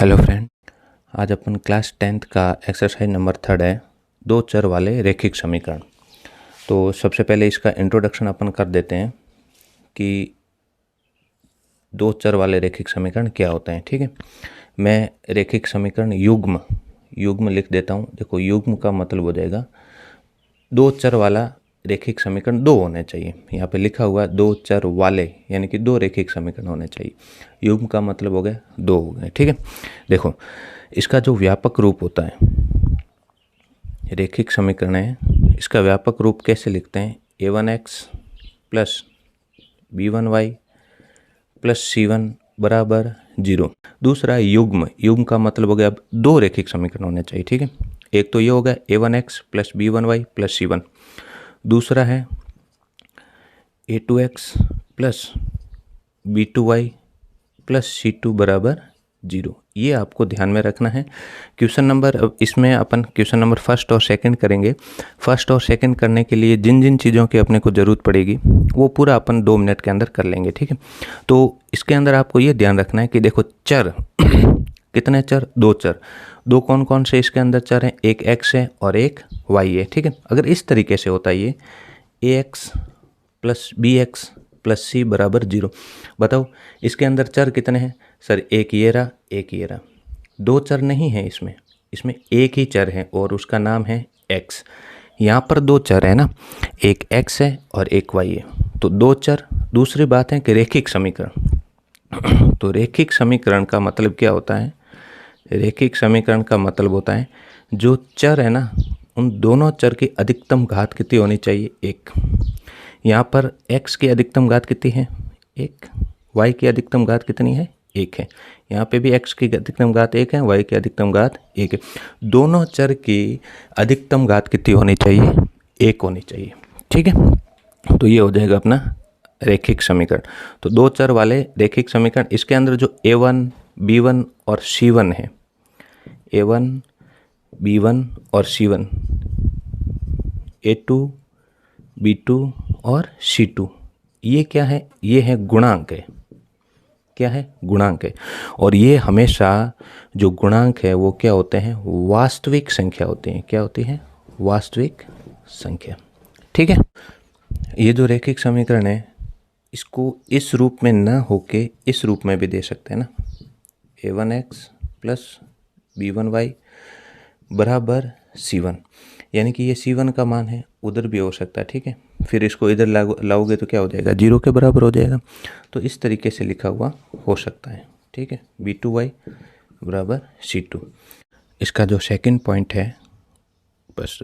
Hello friend, आज अपन class 10th का exercise number 3 है, दो चर वाले रैखिक समीकरण। तो सबसे पहले इसका इंट्रोडक्शन अपन कर देते हैं कि दो चर वाले रैखिक समीकरण क्या होते हैं। ठीक है, मैं रैखिक समीकरण युग्म लिख देता हूँ। देखो, युग्म का मतलब हो जाएगा दो चर वाला रैखिक समीकरण दो होने चाहिए। यहाँ पे लिखा हुआ दो चर वाले, यानी कि दो रैखिक समीकरण होने चाहिए। युग्म का मतलब हो गया दो हो गए। ठीक है, देखो इसका जो व्यापक रूप होता है, रैखिक समीकरण है, इसका व्यापक रूप कैसे लिखते हैं? a1x plus b1y plus c1 बराबर 0। दूसरा युग्म का मतलब हो गया अब दो रैखिक समीकरण होने चाहिए। ठीक है, एक तो ये हो गया a1x plus b1y plus c1, दूसरा है a2x plus b2y plus c2 बराबर 0। ये आपको ध्यान में रखना है। क्वेश्चन नंबर, अब इसमें अपन क्वेश्चन नंबर फर्स्ट और सेकंड करेंगे। फर्स्ट और सेकंड करने के लिए जिन जिन चीज़ों की अपने को ज़रूरत पड़ेगी वो पूरा अपन 2 मिनट के अंदर कर लेंगे। ठीक है, तो इसके अंदर आपको ये ध्यान रखना है कि देखो चर कितने चर? दो चर। दो कौन कौन से इसके अंदर चर हैं? एक x है और एक y है। ठीक है, अगर इस तरीके से होता है ये ax plus bx plus c बराबर 0, बताओ इसके अंदर चर कितने हैं? सर एक ये रहा, एक ये रहा। दो चर नहीं है इसमें एक ही चर है और उसका नाम है x। यहाँ पर दो चर है ना, एक x है और एक y है, तो दो चर। दूसरी बात है कि रैखिक समीकरण। तो रैखिक समीकरण का मतलब क्या होता है? रैखिक समीकरण का मतलब होता है जो चर है ना, उन दोनों चर की अधिकतम घात कितनी होनी चाहिए? एक। यहाँ पर x की अधिकतम घात कितनी है? एक। y की अधिकतम घात कितनी है? एक है। यहाँ पे भी x की अधिकतम घात एक है, y की अधिकतम घात एक है। दोनों चर की अधिकतम घात कितनी होनी चाहिए? एक होनी चाहिए। ठीक है, तो ये हो जाएगा अपना रैखिक समीकरण। तो दो चर वाले रैखिक समीकरण, इसके अंदर जो a1, b1 और c1 है, a1, b1 और c1, a2, b2 और c2, ये क्या है? ये है गुणांक है। क्या है? गुणांक है। और ये हमेशा जो गुणांक है वो क्या होते हैं? वास्तविक संख्या होती हैं। क्या होती है? वास्तविक संख्या। ठीक है, ये जो रैखिक समीकरण है इसको इस रूप में न होके इस रूप में भी दे सकते हैं ना, a1x प्लस b1y बराबर c1, यानी कि ये c1 का मान है, उधर भी हो सकता है। ठीक है, फिर इसको इधर लाओगे तो क्या हो जाएगा? 0 के बराबर हो जाएगा। तो इस तरीके से लिखा हुआ हो सकता है। ठीक है, b2y बराबर c2। इसका जो सेकंड पॉइंट है, बस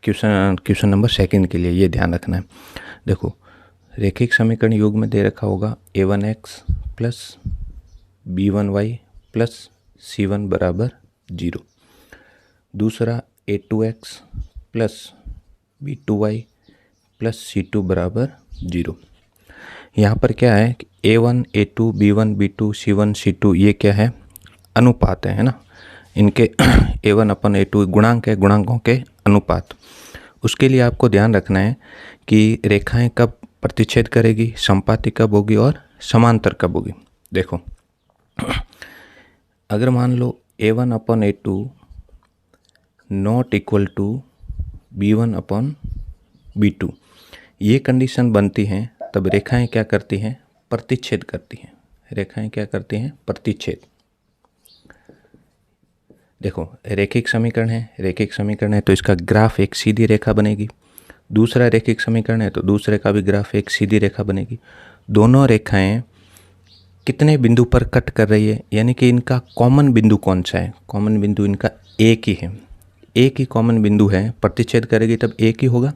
क्वेश्चन नंबर सेकंड के लिए ये ध्यान रखना है। देखो, रैखिक समीकरण युग्म में दे रखा होगा a1x plus b1y plus c1 बराबर 0। दूसरा a2x plus b2y plus c2 बराबर 0। यहाँ पर क्या है कि a1, a2, b1, b2, c1, c2 ये क्या है? अनुपात है ना, इनके a1 अपन a2 गुणांक है, गुणांकों के अनुपात। उसके लिए आपको ध्यान रखना है कि रेखाएं कब प्रतिच्छेद करेगी, संपाती कब होगी और समांतर कब होगी। देखो, अगर मान लो a1 upon a2 not equal to b1 upon b2, ये कंडीशन बनती हैं, तब रेखाएं क्या करती हैं? प्रतिच्छेद करती हैं। रेखाएं क्या करती हैं? प्रतिच्छेद। देखो, रैखिक समीकरण है तो इसका ग्राफ एक सीधी रेखा बनेगी। दूसरा रैखिक समीकरण है तो दूसरे का भी ग्राफ एक सीधी रेखा बनेगी। दोनों रेखाएं कितने बिंदु पर कट कर रही है, यानी कि इनका कॉमन बिंदु कौन सा है? कॉमन बिंदु इनका एक ही है। एक ही कॉमन बिंदु है, प्रतिच्छेद करेगी तब एक ही होगा।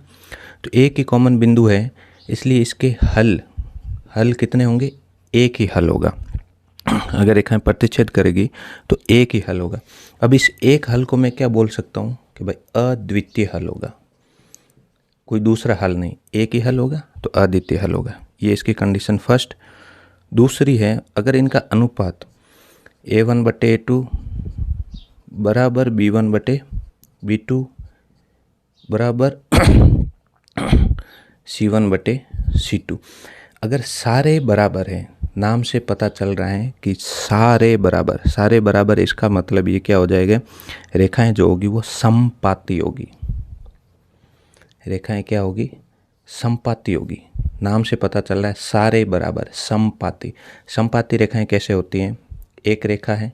तो एक ही कॉमन बिंदु है, इसलिए इसके हल कितने होंगे? एक ही हल होगा। अगर रेखाएं प्रतिच्छेद करेगी तो एक ही हल होगा। अब इस एक हल को मैं क्या बोल सकता हूँ कि भाई अद्वितीय हल होगा, कोई दूसरा हल नहीं, एक ही हल होगा तो अद्वितीय हल होगा। ये इसकी कंडीशन फर्स्ट। दूसरी है, अगर इनका अनुपात a1 बटे a2 बराबर b1 बटे b2 बराबर c1 बटे c2, अगर सारे बराबर हैं, नाम से पता चल रहा है कि सारे बराबर, इसका मतलब ये क्या हो जाएगा, रेखाएं जो होगी वो समपाती होगी। रेखाएं क्या होगी, समपाती होगी। नाम से पता चल रहा है सारे बराबर समपाती। समपाती रेखाएं कैसे होती हैं, एक रेखा है,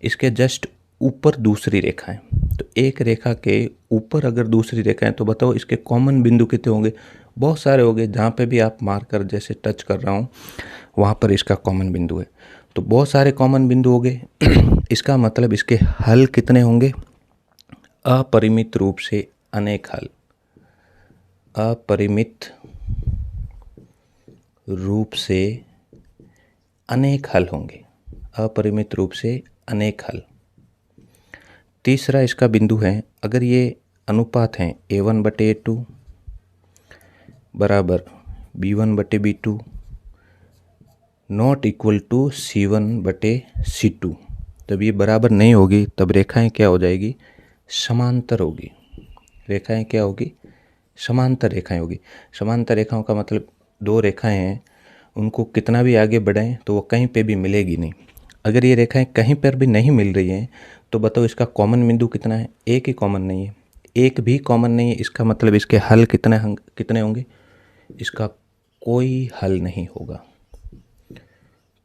इसके जस्ट ऊपर दूसरी रेखा है, तो एक रेखा के ऊपर अगर दूसरी रेखा है तो बताओ इसके कॉमन बिंदु कितने होंगे, बहुत सारे होंगे। जहाँ पे भी आप मार्कर जैसे टच कर रहा हूँ वहाँ पर इसका कॉमन बिंदु है, तो बहुत सारे कॉमन बिंदु हो गए। इसका मतलब इसके हल कितने होंगे, अपरिमित रूप से अनेक हल, अपरिमित रूप से अनेक हल होंगे, अपरिमित रूप से अनेक हल। तीसरा इसका बिंदु है, अगर ये अनुपात हैं A1/A2 बराबर B1/B2 not equal to C1/C2, जब ये बराबर नहीं होगी तब रेखाएं क्या हो जाएगी, समांतर होगी। रेखाएं क्या होगी, समांतर रेखाएं होगी। समांतर रेखाओं का मतलब दो रेखाएं हैं, उनको कितना भी आगे बढ़ाएं तो वो कहीं पे भी मिलेगी नहीं। अगर ये रेखाएं कहीं पर भी नहीं मिल रही हैं तो बताओ इसका कॉमन बिंदु कितना है, एक ही कॉमन नहीं है, एक भी कॉमन नहीं है। इसका मतलब इसके हल कितने होंगे, इसका कोई हल नहीं होगा,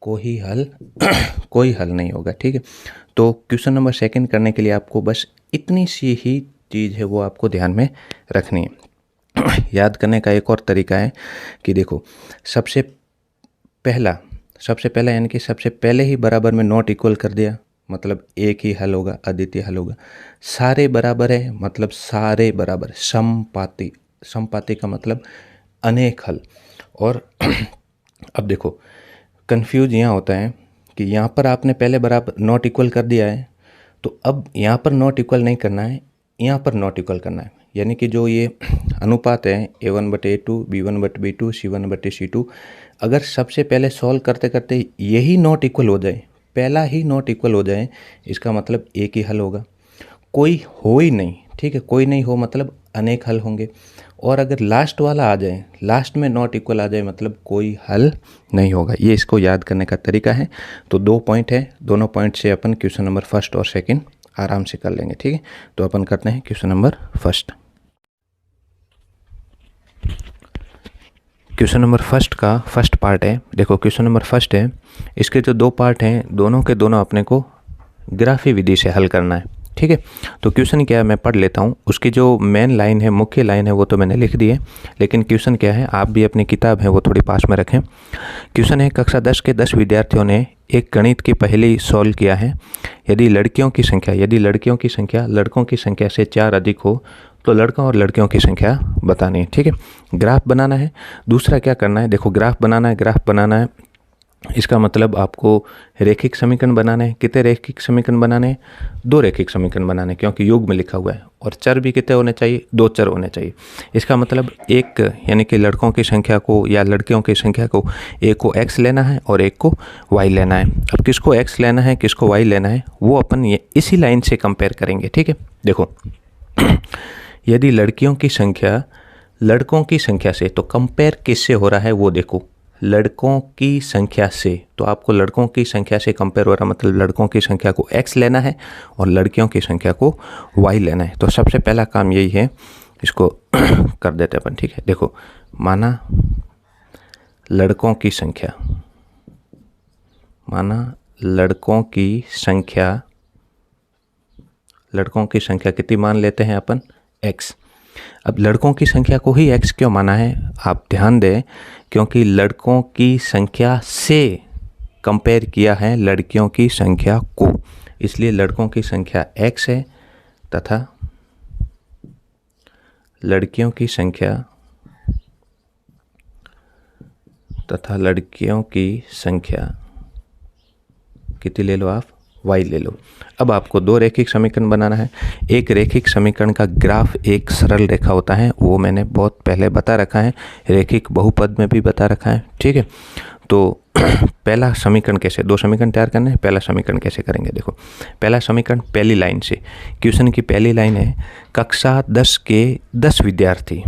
कोई हल नहीं होगा। ठीक है, तो क्वेश्चन नंबर 2 करने के लिए आपको बस इतनी सी ही चीज़ है वो आपको ध्यान में रखनी है। याद करने का एक और तरीका है कि देखो सबसे पहला यानी कि सबसे पहले ही बराबर में नॉट इक्वल कर दिया, मतलब एक ही हल होगा, अद्वितीय हल होगा। सारे बराबर है मतलब सारे बराबर समपाती का मतलब अनेक हल। और अब देखो कंफ्यूज यहाँ होता है कि यहाँ पर आपने पहले बराबर नॉट इक्वल कर दिया है, तो अब यहाँ पर नॉट इक्वल नहीं करना है, यहाँ पर नॉट इक्वल करना है। यानी कि जो ये अनुपात है A1/A2 B1/B2 C1/C2, अगर सबसे पहले सॉल्व करते करते यही नॉट इक्वल हो जाए, पहला ही नॉट इक्वल हो जाए, इसका मतलब एक ही हल होगा, कोई हो ही नहीं। ठीक है, कोई नहीं हो मतलब अनेक हल होंगे। और अगर लास्ट वाला आ जाए, लास्ट में नॉट इक्वल आ जाए, मतलब कोई हल नहीं होगा। ये इसको याद करने का तरीका है। तो 2 पॉइंट है, दोनों पॉइंट से अपन क्वेश्चन नंबर 1 और 2 आराम से कर लेंगे। ठीक है, तो अपन करते हैं क्वेश्चन नंबर 1। क्वेश्चन नंबर 1 का फर्स्ट पार्ट है। देखो क्वेश्चन नंबर 1 है, इसके जो 2 पार्ट हैं दोनों के दोनों अपने को ग्राफी विधि से हल करना है। ठीक है, तो क्वेश्चन क्या है मैं पढ़ लेता हूँ। उसकी जो मेन लाइन है, मुख्य लाइन है, वो तो मैंने लिख दी है, लेकिन क्वेश्चन क्या है आप भी अपनी किताब है वो थोड़ी पास में रखें। क्वेश्चन है, कक्षा 10 के 10 विद्यार्थियों ने एक गणित की पहेली सॉल्व किया है। यदि लड़कियों की संख्या लड़कों की संख्या से 4 अधिक हो तो लड़कों और लड़कियों की संख्या बतानी है। ठीक है, ग्राफ बनाना है। दूसरा क्या करना है, देखो ग्राफ बनाना है, इसका मतलब आपको रेखिक समीकरण बनाने हैं। कितने रेखिक समीकरण बनाने हैं, 2 रेखिक समीकरण बनाने, क्योंकि योग में लिखा हुआ है। और चर भी कितने होने चाहिए, 2 चर होने चाहिए। इसका मतलब एक यानी कि लड़कों की संख्या को या लड़कियों की संख्या को, एक को x लेना है और एक को y लेना है। अब किसको x लेना है किसको y लेना है वो अपन ये इसी लाइन से कंपेयर करेंगे। ठीक है, देखो यदि लड़कियों की संख्या लड़कों की संख्या से, तो कंपेयर किससे हो रहा है वो देखो, लड़कों की संख्या से। तो आपको लड़कों की संख्या से कंपेयर हो रहा मतलब लड़कों की संख्या को x लेना है और लड़कियों की संख्या को y लेना है। तो सबसे पहला काम यही है, इसको कर देते अपन। ठीक है, देखो माना लड़कों की संख्या कितनी मान लेते हैं अपन, x। अब लड़कों की संख्या को ही x क्यों माना है, आप ध्यान दें, क्योंकि लड़कों की संख्या से कंपेयर किया है लड़कियों की संख्या को, इसलिए लड़कों की संख्या x है तथा लड़कियों की संख्या कितनी ले लो आप, y ले लो। अब आपको 2 रेखिक समीकरण बनाना है। एक रेखिक समीकरण का ग्राफ एक सरल रेखा होता है, वो मैंने बहुत पहले बता रखा है, रेखिक बहुपद में भी बता रखा है। ठीक है, तो पहला समीकरण कैसे, 2 समीकरण तैयार करने हैं। पहला समीकरण कैसे करेंगे, देखो पहला समीकरण पहली लाइन से, क्वेश्चन की पहली लाइन है कक्षा 10 के 10 विद्यार्थी,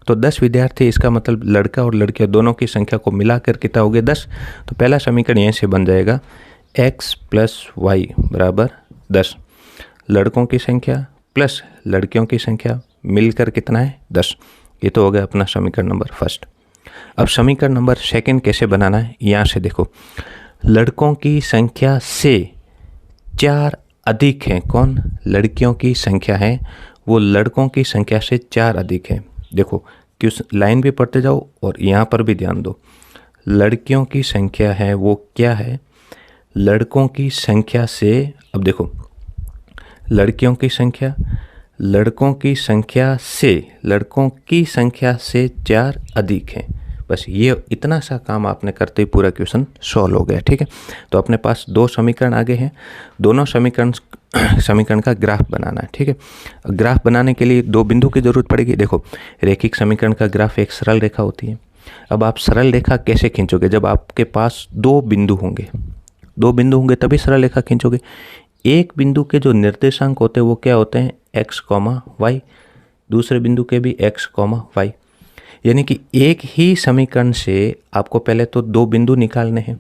तो 10 विद्यार्थी, इसका मतलब लड़का और लड़कियां दोनों की संख्या को मिलाकर कितना हो गया 10। तो पहला समीकरण यहीं से बन जाएगा x प्लस वाई बराबर 10। लड़कों की संख्या प्लस लड़कियों की संख्या मिलकर कितना है 10। ये तो हो गया अपना समीकरण नंबर फर्स्ट। अब समीकरण नंबर सेकंड कैसे बनाना है, यहाँ से देखो, लड़कों की संख्या से 4 अधिक हैं। कौन? लड़कियों की संख्या है वो लड़कों की संख्या से 4 अधिक है। देखो क्वेश्चन लाइन भी पढ़ते जाओ और यहाँ पर भी ध्यान दो। लड़कियों की संख्या है वो क्या है? लड़कों की संख्या से, अब देखो लड़कियों की संख्या, लड़कों की संख्या से 4 अधिक है। बस ये इतना सा काम आपने करते ही पूरा क्वेश्चन सॉल्व हो गया। ठीक है, तो अपने पास 2 समीकरण आगे हैं, दोनों समीकरण का ग्राफ बनाना है। ठीक है, ग्राफ बनाने के लिए 2 बिंदु की जरूरत पड़ेगी। देखो रेखिक समीकरण का ग्राफ एक सरल रेखा होती है। अब आप सरल रेखा कैसे खींचोगे? जब आपके पास 2 बिंदु होंगे तभी सरल रेखा खींचोगे। एक बिंदु के जो निर्देशांक होते हैं वो क्या होते हैं? x, y। दूसरे बिंदु के भी x, y। यानी कि एक ही समीकरण से आपको पहले तो 2 बिंदु निकालने हैं।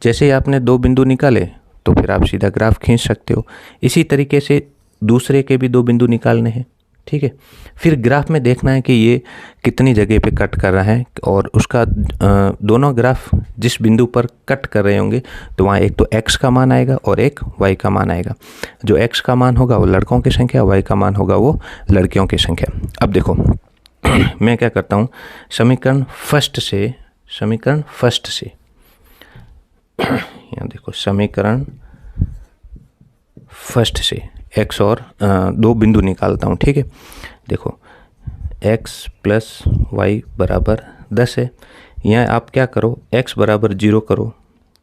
जैसे ही आपने 2 बिंदु निकाले तो फिर आप सीधा ग्राफ खींच सकते हो। इसी तरीके से दूसरे के भी 2 बिंदु निकालने हैं। ठीक है, फिर ग्राफ में देखना है कि ये कितनी जगह पे कट कर रहा है और उसका दोनों ग्राफ जिस बिंदु पर कट कर रहे होंगे तो वहाँ एक तो x का मान आएगा और एक y का मान आएगा। जो x का मान होगा वो लड़कों की संख्या, y का मान होगा वो लड़कियों की संख्या। अब देखो मैं क्या करता हूँ, समीकरण फर्स्ट से यहाँ देखो, समीकरण फर्स्ट से x और 2 बिंदु निकालता हूँ। ठीक है, देखो x प्लस वाई बराबर 10 है। यहाँ आप क्या करो, x बराबर 0 करो।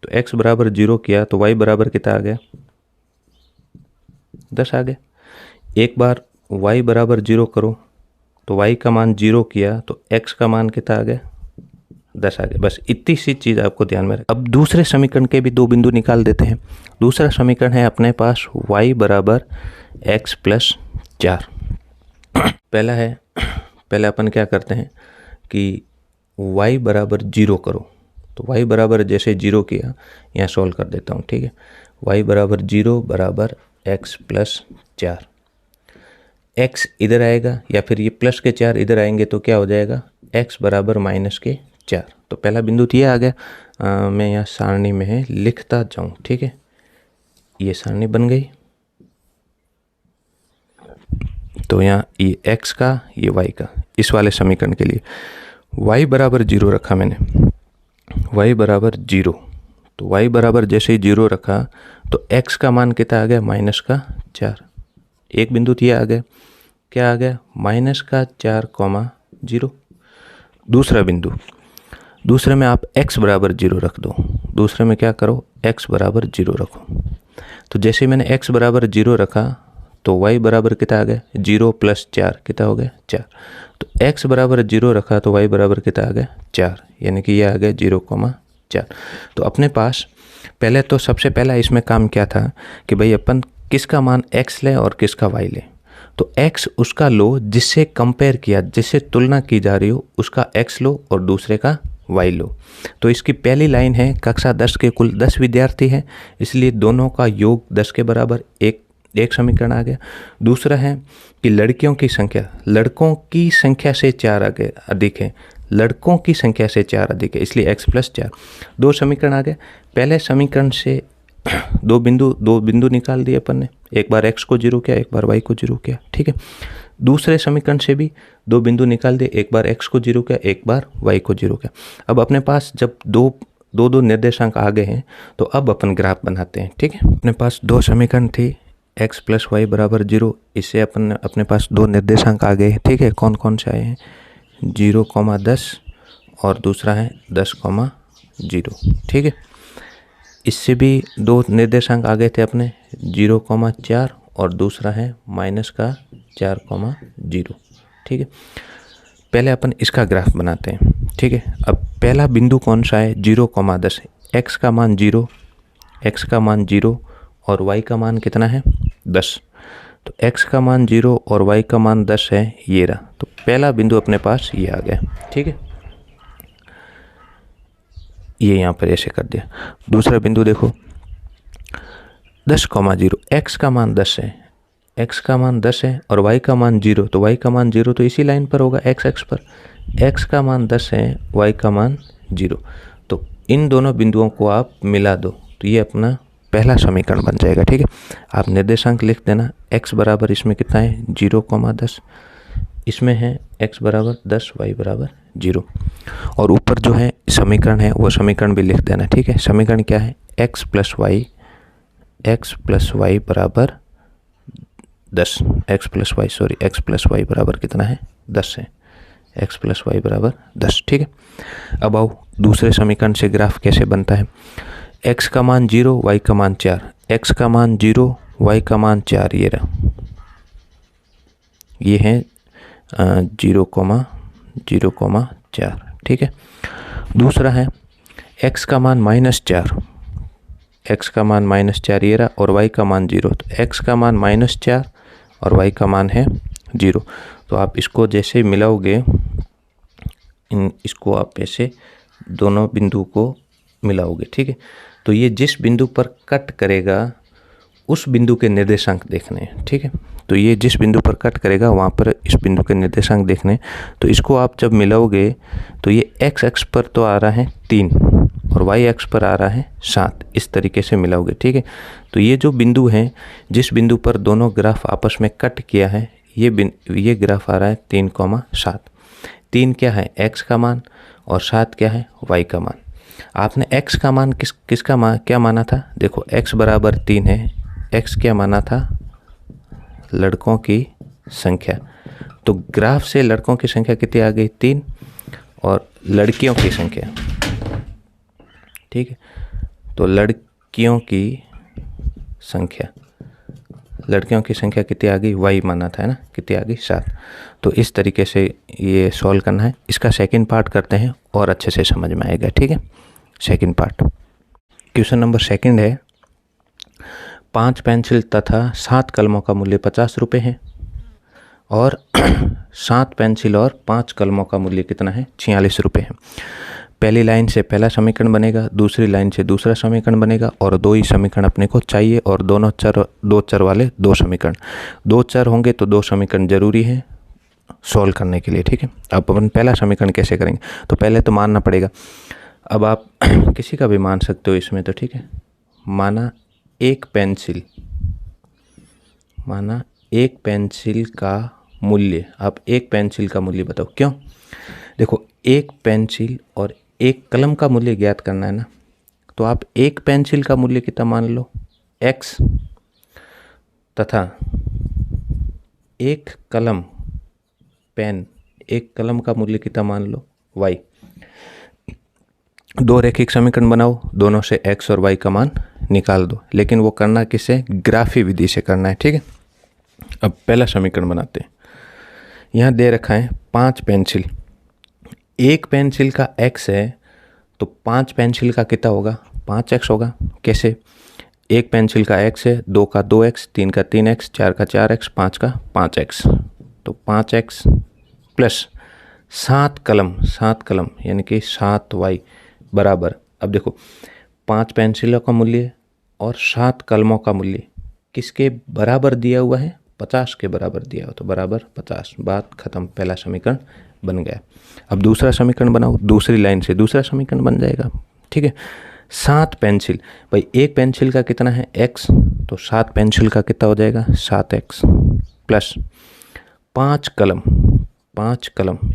तो x बराबर 0 किया तो y बराबर कितना आ गया? 10 आ गया। एक बार y बराबर 0 करो तो y का मान 0 किया तो x का मान कितना आ गया? 10 आ गया। बस इतनी सी चीज़ आपको ध्यान में रख। अब दूसरे समीकरण के भी 2 बिंदु निकाल देते हैं। दूसरा समीकरण है अपने पास y बराबर x प्लस 4। पहले अपन क्या करते हैं कि y बराबर 0 करो। तो y बराबर जैसे 0 किया, यहाँ सॉल्व कर देता हूँ। ठीक है, y बराबर 0 बराबर x प्लस 4। x इधर आएगा या फिर ये प्लस के 4 इधर आएंगे तो क्या हो जाएगा? x बराबर माइनस के 4। तो पहला बिंदु तो ये आ गया। मैं यहाँ सारणी में है लिखता जाऊँ। ठीक है, ये सारणी बन गई। तो यहाँ ये x का, ये y का, इस वाले समीकरण के लिए y बराबर 0 रखा मैंने, y बराबर 0। तो y बराबर जैसे ही 0 रखा तो x का मान कितना आ गया? माइनस का 4। एक बिंदु तो ये आ गया, क्या आ गया? माइनस का 4, 0। दूसरा बिंदु, दूसरे में आप x बराबर 0 रख दो। दूसरे में क्या करो? x बराबर 0 रखो। तो जैसे मैंने x बराबर 0 रखा तो y बराबर कितना आ गया? 0 प्लस 4 कितना हो गया? 4। तो x बराबर 0 रखा तो y बराबर कितना आ गया? 4। यानी कि ये आ गया 0,4। तो अपने पास पहले तो सबसे पहला इसमें काम क्या था कि भाई अपन किसका मान x ले और किसका y ले। तो x उसका लो जिससे कंपेयर किया, जिससे तुलना की जा रही हो, उसका x लो और दूसरे का y लो। तो इसकी पहली लाइन है कक्षा 10 के कुल 10 विद्यार्थी हैं, इसलिए दोनों का योग 10 के बराबर, एक समीकरण आ गया। दूसरा है कि लड़कियों की संख्या, लड़कों की संख्या से 4 अधिक है, लड़कों की संख्या से 4 अधिक है, इसलिए x प्लस 4। 2 समीकरण आ गए। पहले समीकरण से 2 बिंदु निकाल दिए अपन ने, एक बार x को 0 किया, एक बार y को 0 किया। ठीक है, दूसरे समीकरण से भी 2 बिंदु निकाल दिए, एक बार x को 0 किया, एक बार y को 0 किया। अब अपने पास जब दो निर्देशांक आ गए हैं तो अब अपन ग्राफ बनाते हैं। ठीक है, अपने पास 2 समीकरण थे, x प्लस वाई बराबर 0। इससे अपने पास 2 निर्देशांक आ गए हैं। ठीक है, कौन कौन से आए हैं? 0,10 और दूसरा है 10,0। ठीक है, इससे भी 2 निर्देशांक आ गए थे अपने, 0,4 और दूसरा है माइनस का 4,0। ठीक है, पहले अपन इसका ग्राफ बनाते हैं। ठीक है, अब पहला बिंदु कौन सा है? 0,10। x का मान 0 और y का मान कितना है? 10। तो x का मान 0 और y का मान 10 है, ये रहा। तो पहला बिंदु अपने पास ये आ गया, ठीक है, ये यहाँ पर ऐसे कर दिया। दूसरा बिंदु देखो 10,0, x का मान 10 है, x का मान 10 है और y का मान 0, तो y का मान 0 तो इसी लाइन पर होगा x एक्स पर। x का मान 10 है, y का मान 0, तो इन दोनों बिंदुओं को आप मिला दो तो ये अपना पहला समीकरण बन जाएगा, ठीक है। आप निर्देशांक लिख देना, x बराबर इसमें कितना है 0,10, इसमें है x बराबर 10, y बराबर 0, और ऊपर जो है समीकरण है वो समीकरण भी लिख देना, ठीक है। समीकरण क्या है, x प्लस वाई बराबर 10, x प्लस वाई बराबर कितना है 10 है, x प्लस वाई बराबर 10, ठीक है। अब आओ दूसरे समीकरण से ग्राफ कैसे बनता है, x का मान 0, y का मान 4, x का मान 0, y का मान 4, ये रहा, ये है 0,4, ठीक है। दूसरा है x का मान -4, x का मान -4 ये रहा और y का मान 0, तो x का मान -4 और y का मान है 0, तो आप इसको जैसे मिलाओगे, इसको आप ऐसे दोनों बिंदु को मिलाओगे, ठीक है। तो ये जिस बिंदु पर कट करेगा उस बिंदु के निर्देशांक देखने हैं, ठीक है। तो ये जिस बिंदु पर कट करेगा वहाँ पर इस बिंदु के निर्देशांक देखने, तो इसको आप जब मिलाओगे तो ये x एक्स पर तो आ रहा है 3 और y एक्स पर आ रहा है 7, इस तरीके से मिलाओगे, ठीक है। तो ये जो बिंदु है, जिस बिंदु पर दोनों ग्राफ आपस में कट किया है, ये ग्राफ आ रहा है 3,7। 3 क्या है, x का मान, और 7 क्या है, y का मान। आपने x का मान किसका मान क्या माना था, देखो x बराबर 3 है, x क्या माना था, लड़कों की संख्या, तो ग्राफ से लड़कों की संख्या कितनी आ गई 3 और लड़कियों की संख्या, ठीक है। तो लड़कियों की संख्या कितनी आ गई, y माना था, है ना, कितनी आ गई 7। तो इस तरीके से ये सॉल्व करना है। इसका सेकंड पार्ट करते हैं और अच्छे से समझ में आएगा, ठीक है। Second part, question number second है, 5 पेंसिल तथा 7 कलमों का मूल्य 50 रुपये है और 7 पेंसिल और 5 कलमों का मूल्य कितना है, 46 रुपये है। पहली लाइन से पहला समीकरण बनेगा, दूसरी लाइन से दूसरा समीकरण बनेगा और 2 ही समीकरण अपने को चाहिए, और दो चर वाले 2 समीकरण, 2 चर होंगे तो 2 समीकरण जरूरी है सॉल्व करने के लिए, ठीक है। अब अपन पहला समीकरण कैसे करेंगे, तो पहले तो मानना पड़ेगा। अब आप किसी का भी मान सकते हो इसमें, तो ठीक है, माना एक पेंसिल का मूल्य, आप एक पेंसिल का मूल्य बताओ, क्यों, देखो एक पेंसिल और एक कलम का मूल्य ज्ञात करना है ना, तो आप एक पेंसिल का मूल्य कितना मान लो x, तथा एक कलम का मूल्य कितना मान लो y। 2 रैखिक समीकरण बनाओ, दोनों से x और y का मान निकाल दो, लेकिन वो करना किसे, ग्राफी विधि से करना है, ठीक है। अब पहला समीकरण बनाते हैं। यहाँ दे रखा है 5 पेंसिल, एक पेंसिल का x है तो 5 पेंसिल का कितना होगा, 5x होगा। कैसे, एक पेंसिल का x है, 2 का 2x, 3 का 3x, 4 का 4x, 5 का 5x, तो 5x प्लस 7 कलम यानी कि 7y बराबर, अब देखो 5 पेंसिलों का मूल्य और 7 कलमों का मूल्य किसके बराबर दिया हुआ है, 50 के बराबर दिया हो, तो बराबर 50, बात खत्म, पहला समीकरण बन गया। अब दूसरा समीकरण बनाओ, दूसरी लाइन से दूसरा समीकरण बन जाएगा, ठीक है। 7 पेंसिल, भाई एक पेंसिल का कितना है x, तो 7 पेंसिल का कितना हो जाएगा 7x, प्लस 5 कलम,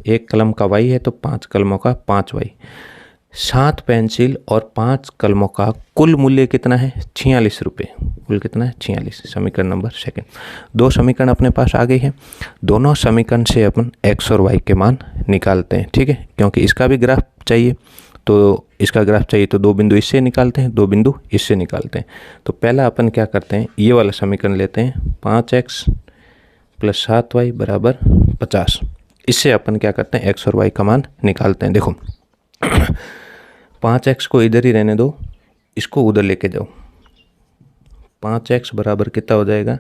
एक कलम का y है तो 5 कलमों का 5y, 7 पेंसिल और 5 कलमों का कुल मूल्य कितना है 46 रुपये, कुल कितना है 46, समीकरण नंबर सेकंड। 2 समीकरण अपने पास आ गई है, दोनों समीकरण से अपन x और y के मान निकालते हैं, ठीक है, क्योंकि इसका भी ग्राफ चाहिए, तो इसका ग्राफ चाहिए तो 2 बिंदु इससे निकालते हैं, 2 बिंदु इससे निकालते हैं। तो पहला अपन क्या करते हैं, ये वाला समीकरण लेते हैं, 5x प्लस 7y बराबर 50, इससे अपन क्या करते हैं x और y का मान निकालते हैं। देखो 5x को इधर ही रहने दो, इसको उधर लेके जाओ, 5x बराबर कितना हो जाएगा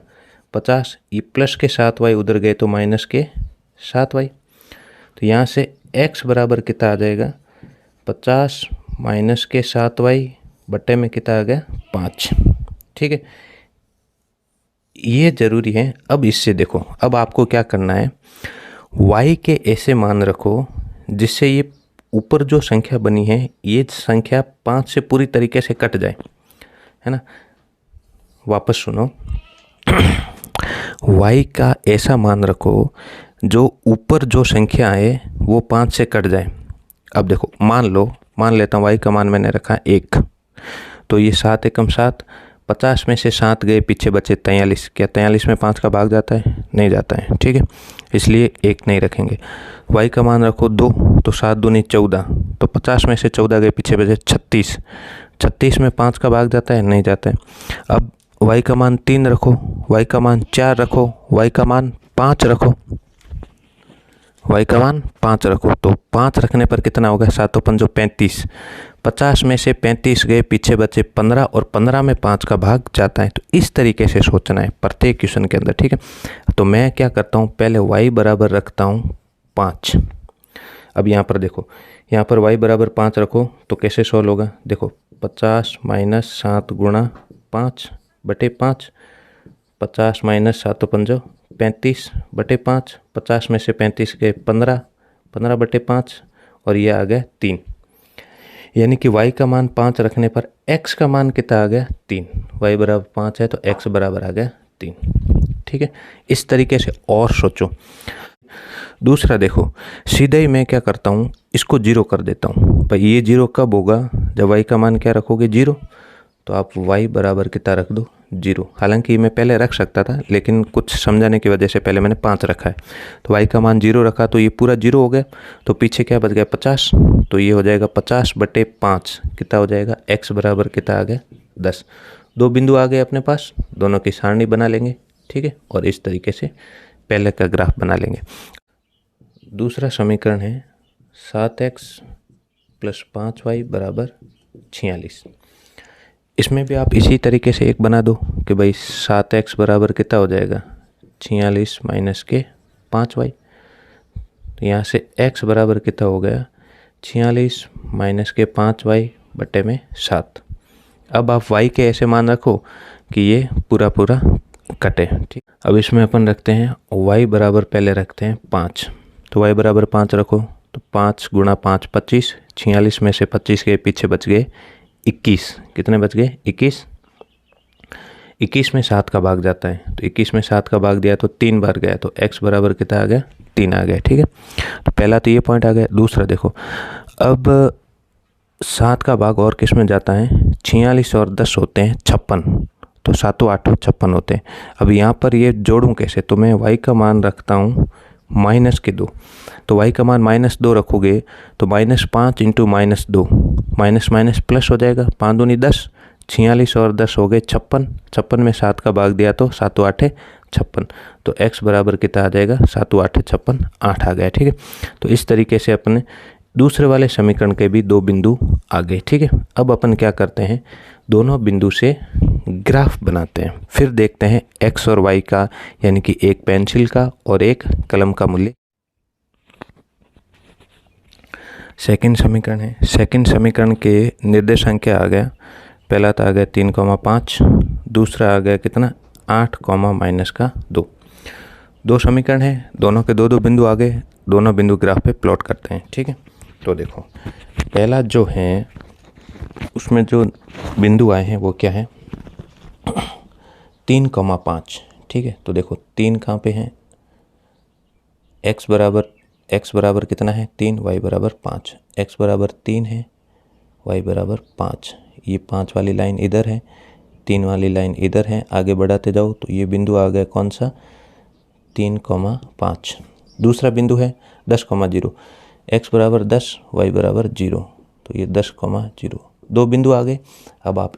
50, ये प्लस के 7y उधर गए तो माइनस के 7y, तो यहाँ से x बराबर कितना आ जाएगा 50 माइनस के 7y बटे में कितना आ गया 5। ठीक है, ये ज़रूरी है। अब इससे देखो, अब आपको क्या करना है, y के ऐसे मान रखो जिससे ये ऊपर जो संख्या बनी है ये संख्या 5 से पूरी तरीके से कट जाए, है ना। वापस सुनो, y का ऐसा मान रखो जो ऊपर जो संख्या है वो 5 से कट जाए। अब देखो, मान लेता हूँ y का मान मैंने रखा 1, तो ये 7 एकम 7, 50 में से 7 गए, पीछे बचे 43। क्या 43 में 5 का भाग जाता है? नहीं जाता है। ठीक है, इसलिए 1 नहीं रखेंगे। y का मान रखो 2, तो 7 दूनी 14, तो 50 में से 14 गए, पीछे बचे 36। 36 में 5 का भाग जाता है? नहीं जाता है। अब y का मान 3 रखो, y का मान 4 रखो, y का मान 5 रखो, y का मान 5 रखो, तो 5 रखने पर कितना होगा? 7 5 35। 50 में से 35 गए, पीछे बचे 15, और 15 में 5 का भाग जाता है। तो इस तरीके से सोचना है प्रत्येक क्वेश्चन के अंदर। ठीक है, तो मैं क्या करता हूँ, पहले y बराबर रखता हूँ 5। अब यहाँ पर देखो, यहाँ पर y बराबर 5 रखो तो कैसे सॉल्व होगा? देखो, 50 माइनस 7 गुणा 5 बटे 5, 50 माइनस 7 5 35 बटे 5, 50 में से 35 गए 15, 15 बटे 5, और ये आ गया 3। यानी कि y का मान 5 रखने पर x का मान कितना आ गया? 3। y बराबर 5 है तो x बराबर आ गया 3। ठीक है, इस तरीके से और सोचो। दूसरा देखो, सीधे ही मैं क्या करता हूँ, इसको 0 कर देता हूँ। भाई ये 0 कब होगा? जब y का मान क्या रखोगे? 0। तो आप y बराबर कितना रख दो? 0। हालांकि मैं पहले रख सकता था, लेकिन कुछ समझाने की वजह से पहले मैंने 5 रखा है। तो y का मान 0 रखा तो ये पूरा 0 हो गया, तो पीछे क्या बच गया? 50। तो ये हो जाएगा 50 बटे 5, कितना हो जाएगा? x बराबर कितना आ गया? 10। 2 बिंदु आ गए अपने पास, दोनों की सारणी बना लेंगे। ठीक है, और इस तरीके से पहले का ग्राफ बना लेंगे। दूसरा समीकरण है 7x प्लस 5y बराबर 46। इसमें भी आप इसी तरीके से एक बना दो कि भाई 7x बराबर कितना हो जाएगा? 46 माइनस के 5y। तो यहाँ से x बराबर कितना हो गया? 46 माइनस के 5y बटे में 7। अब आप y के ऐसे मान रखो कि ये पूरा पूरा कटे। ठीक, अब इसमें अपन रखते हैं y बराबर, पहले रखते हैं 5। तो y बराबर 5 रखो, तो 5 गुणा 5 25, 46 में से 25 के पीछे बच गए 21। कितने बच गए? 21। 21 में 7 का भाग जाता है, तो 21 में 7 का भाग दिया तो 3 बार गया, तो x बराबर कितना आ गया? 3 आ गया। ठीक है, तो पहला तो ये पॉइंट आ गया। दूसरा देखो, अब 7 का भाग और किस में जाता है? 46 और 10 होते हैं 56, तो 7 8 56 होते हैं। अब यहाँ पर ये जोड़ूँ कैसे? तो मैं y का मान रखता हूँ माइनस के 2, तो y का मान -2 रखोगे तो -5 इंटू -2, माइनस माइनस प्लस हो जाएगा। 5 दूनी 10, 46 और 10 हो गए 56। 56 में 7 का भाग दिया तो 7 8 56, तो x बराबर कितना आ जाएगा? 7 8 56, 8 आ गया। ठीक है, तो इस तरीके से अपने दूसरे वाले समीकरण के भी 2 बिंदु आ गए। ठीक है, अब अपन क्या करते हैं, दोनों बिंदु से ग्राफ बनाते हैं, फिर देखते हैं x और y का, यानी कि एक पेंसिल का और एक कलम का मूल्य। सेकंड समीकरण है। सेकंड समीकरण के निर्देशांक क्या आ गया? पहला तो आ गया 3,5, दूसरा आ गया कितना? 8, -2। 2 समीकरण है, दोनों के 2 बिंदु आ गए, दोनों बिंदु ग्राफ पे प्लॉट करते हैं। ठीक है, तो देखो पहला जो है उसमें जो बिंदु आए हैं वो क्या है? 3,5। ठीक है, तो देखो 3 कहाँ पे हैं? x बराबर कितना है? 3, y बराबर 5। x बराबर 3 है, y बराबर 5। ये 5 वाली लाइन इधर है, 3 वाली लाइन इधर है। आगे बढ़ाते जाओ तो ये बिंदु आ गया कौन सा? 3,5। दूसरा बिंदु है 10,0, x बराबर 10, y बराबर 0, तो ये 10,0। 2 बिंदु आ गए। अब आप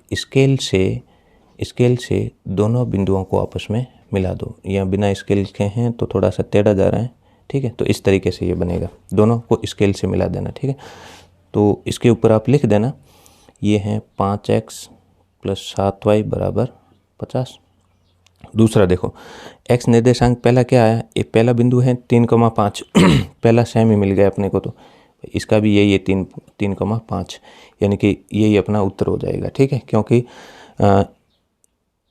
स्केल से दोनों बिंदुओं को आपस में मिला दो। यहाँ बिना स्केल के हैं तो थोड़ा सा टेढ़ा जा रहा है। ठीक है, तो इस तरीके से ये बनेगा, दोनों को स्केल से मिला देना। ठीक है, तो इसके ऊपर आप लिख देना, ये हैं 5x प्लस 7y बराबर 50। दूसरा देखो, x निर्देशांक पहला क्या आया, ये पहला बिंदु है 3,5 पहला सेम ही मिल गया अपने को, तो इसका भी यही है 3,5, यानी कि यही अपना उत्तर हो जाएगा। ठीक है, क्योंकि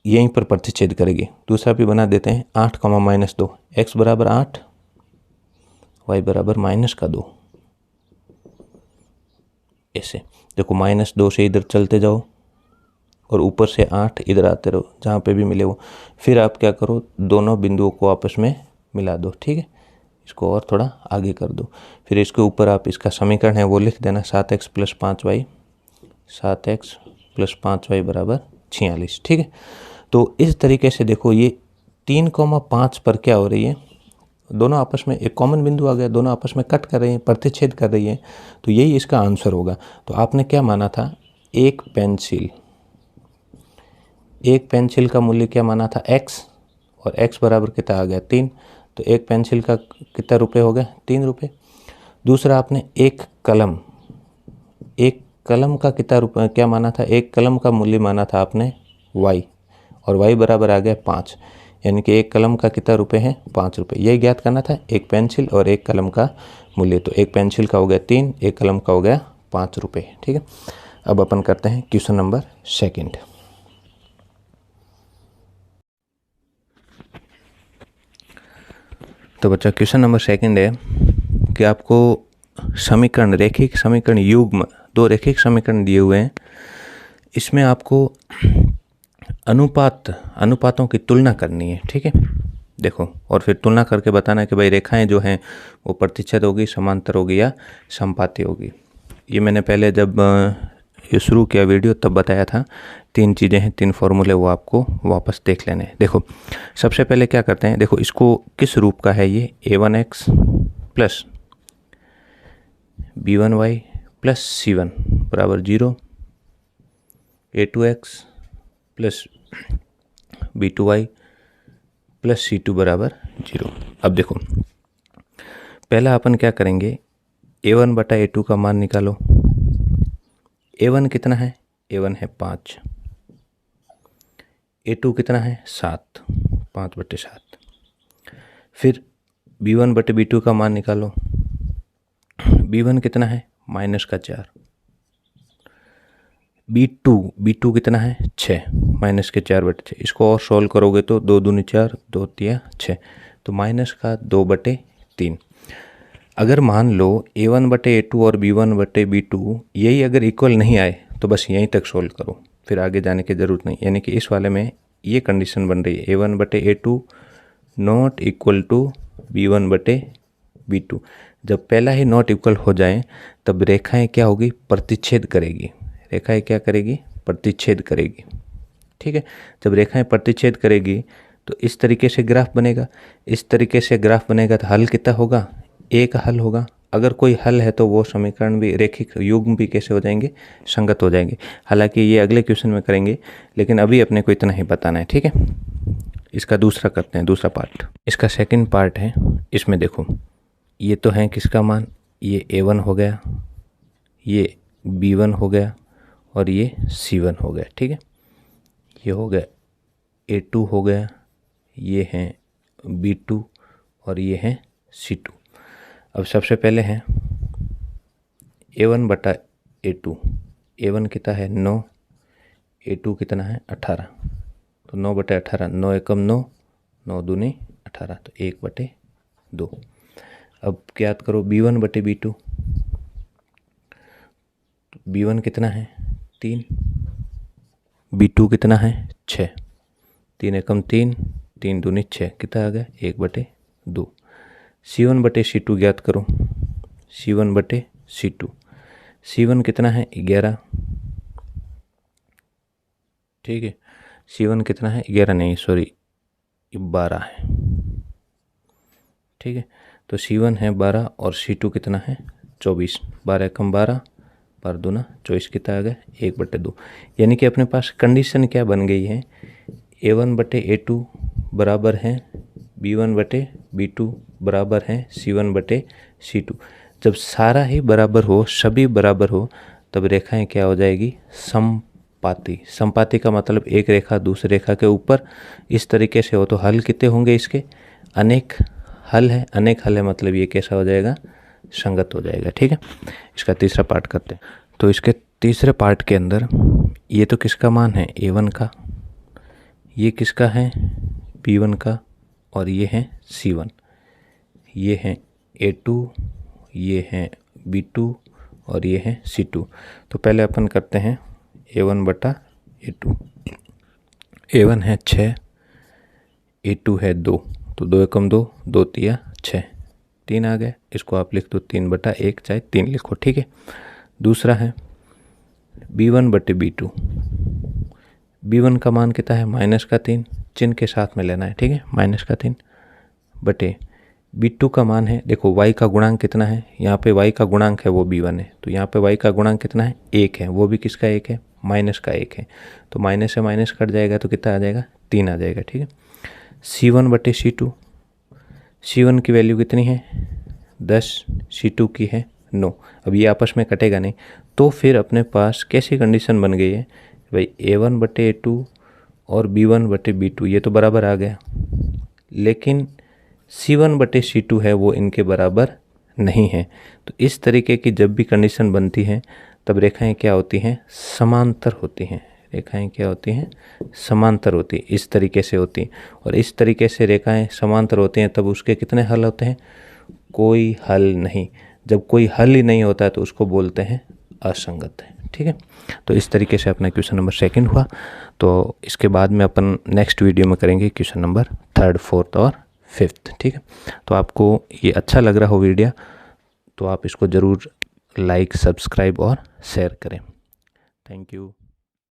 यहीं पर प्रतिच्छेद करेगी। दूसरा भी बना देते हैं, 8,-2, x बराबर 8, y बराबर -2। ऐसे देखो, -2 से इधर चलते जाओ और ऊपर से 8 इधर आते रहो, जहाँ पे भी मिले वो। फिर आप क्या करो, दोनों बिंदुओं को आपस में मिला दो। ठीक है, इसको और थोड़ा आगे कर दो। फिर इसके ऊपर आप इसका समीकरण है वो लिख देना, 7x + 5y, 7x + 5y बराबर 46। ठीक है, तो इस तरीके से देखो, ये 3,5 पर क्या हो रही है, दोनों आपस में एक कॉमन बिंदु आ गया, दोनों आपस में कट कर रही हैं, प्रतिच्छेद कर रही हैं, तो यही इसका आंसर होगा। तो आपने क्या माना था, एक पेंसिल का मूल्य क्या माना था, x, और x बराबर कितना आ गया 3, तो एक पेंसिल का कितना रुपए हो गया, 3 रुपये। दूसरा आपने एक कलम का कितना रुपये क्या माना था, एक कलम का मूल्य माना था आपने y, और y बराबर आ गया 5, यानी कि एक कलम का कितना रुपये है, 5 रुपये। यही ज्ञात करना था, एक पेंसिल और एक कलम का मूल्य। तो एक पेंसिल का हो गया 3, एक कलम का हो गया 5 रुपये। ठीक है, अब अपन करते हैं क्वेश्चन नंबर 2। तो बच्चा क्वेश्चन नंबर 2 है कि आपको समीकरण, रैखिक समीकरण युग्म, 2 रैखिक समीकरण दिए हुए हैं। इसमें आपको अनुपातों की तुलना करनी है। ठीक है, देखो, और फिर तुलना करके बताना है कि भाई रेखाएं जो हैं वो प्रतिच्छेद होगी, समांतर होगी या समपाती होगी। ये मैंने पहले जब ये शुरू किया वीडियो तब बताया था। 3 चीज़ें हैं, 3 फॉर्मूले, वो आपको वापस देख लेने हैं। देखो, सबसे पहले क्या करते हैं, देखो इसको किस रूप का है, ये a1x + b1y + c1 बराबर 0, a2x + b2y + c2 बराबर 0। अब देखो, पहला अपन क्या करेंगे, a1 बटा a2 का मान निकालो। a1 कितना है, a1 है 5, a2 कितना है 7, 5/7। फिर b1 बटे b2 का मान निकालो। b1 कितना है -4, b2 कितना है 6, -4/6। इसको और सॉल्व करोगे तो 2 दूनी 4, 2 तिया 6, तो -2/3। अगर मान लो a1 बटे a2 और b1 बटे b2 यही अगर इक्वल नहीं आए तो बस यहीं तक सोल्व करो, फिर आगे जाने की ज़रूरत नहीं। यानी कि इस वाले में ये कंडीशन बन रही है, a1 बटे a2 not equal to b1 बटे b2। जब पहला ही नॉट इक्वल हो जाए तब रेखाएं क्या होगी, प्रतिच्छेद करेगी। रेखाएं क्या करेगी, प्रतिच्छेद करेगी। ठीक है, जब रेखाएं प्रतिच्छेद करेगी तो इस तरीके से ग्राफ बनेगा। इस तरीके से ग्राफ बनेगा तो हल कितना होगा, एक हल होगा। अगर कोई हल है तो वो समीकरण भी, रैखिक युग्म भी कैसे हो जाएंगे, संगत हो जाएंगे। हालांकि ये अगले क्वेश्चन में करेंगे, लेकिन अभी अपने को इतना ही बताना है। ठीक है, इसका दूसरा करते हैं, दूसरा पार्ट। इसका सेकंड पार्ट है, इसमें देखो ये तो है किसका मान, ये a1 हो गया, ये b1 हो गया और ये c1 हो गया। ठीक है, ये हो गया a2 हो गया, ये है b2 और ये है c2। अब सबसे पहले है a1 बटा a2। a1 कितना है 9, a2 कितना है 18, तो 9/18, 9 एकम 9, 9 दूनी 18, तो 1/2। अब याद करो b1 बटे b2, b1 कितना है 3, b2 कितना है 6, 3 एकम 3, 3 दूनी 6, कितना आ गया 1/2। c1 बटे c2 ज्ञात करो, c1 बटे c2, c1 कितना है 11। ठीक है, c1 कितना है 11 नहीं, सॉरी 12 है। ठीक है, तो c1 है 12 और c2 कितना है 24, 12 एकम 12, 12 दूना 24, कितना आ गया 1/2। यानी कि अपने पास कंडीशन क्या बन गई है, a1 बटे a2 बराबर है b1 बटे b2 बराबर है c1 बटे c2। जब सारा ही बराबर हो, सभी बराबर हो, तब रेखाएं क्या हो जाएगी, समपाती। समपाती का मतलब एक रेखा दूसरी रेखा के ऊपर इस तरीके से हो तो हल कितने होंगे इसके? अनेक हल है। अनेक हल है मतलब ये कैसा हो जाएगा? संगत हो जाएगा। ठीक है, इसका तीसरा पार्ट करते हैं। तो इसके तीसरे पार्ट के अंदर ये तो किसका मान है? A1 का। ये किसका है? B1 का। और ये है C1। ये है A2, ये है B2 और ये है C2। तो पहले अपन करते हैं A1 बटा A2। A1 है 6, A2 है 2, तो 2 एकम 2, 2 तिया 6, 3 आ गए। इसको आप लिख दो 3 बटा 1, चाहे 3 लिखो। ठीक है, दूसरा है B1 बटे B2। B1 का मान कितना है? माइनस का 3, चिन्ह के साथ में लेना है। ठीक है, माइनस का 3 बटे B2 का मान है, देखो y का गुणांक कितना है? यहाँ पे y का गुणांक है वो B1 है, तो यहाँ पे y का गुणांक कितना है? 1 है। वो भी किसका 1 है? माइनस का 1 है। तो माइनस से माइनस कट जाएगा तो कितना आ जाएगा? 3 आ जाएगा। ठीक है, C1 बटे C2। C1 की वैल्यू कितनी है? 10, C2 की है 9। अब ये आपस में कटेगा नहीं, तो फिर अपने पास कैसी कंडीशन बन गई है भाई? A1 बटे A2 और B1 बटे B2 ये तो बराबर आ गया, लेकिन C1 बटे C2 है वो इनके बराबर नहीं है। तो इस तरीके की जब भी कंडीशन बनती है तब रेखाएं क्या होती हैं? समांतर होती हैं। रेखाएं क्या होती हैं? समांतर होती हैं। इस तरीके से होती हैं, और इस तरीके से रेखाएं समांतर होती हैं तब उसके कितने हल होते हैं? कोई हल नहीं। जब कोई हल ही नहीं होता है तो उसको बोलते हैं असंगत है। ठीक है, तो इस तरीके से अपना क्वेश्चन नंबर 2 हुआ। तो इसके बाद में अपन नेक्स्ट वीडियो में करेंगे क्वेश्चन नंबर 3, 4 और 5। ठीक है, तो आपको ये अच्छा लग रहा हो वीडियो तो आप इसको ज़रूर लाइक, सब्सक्राइब और शेयर करें। Thank you.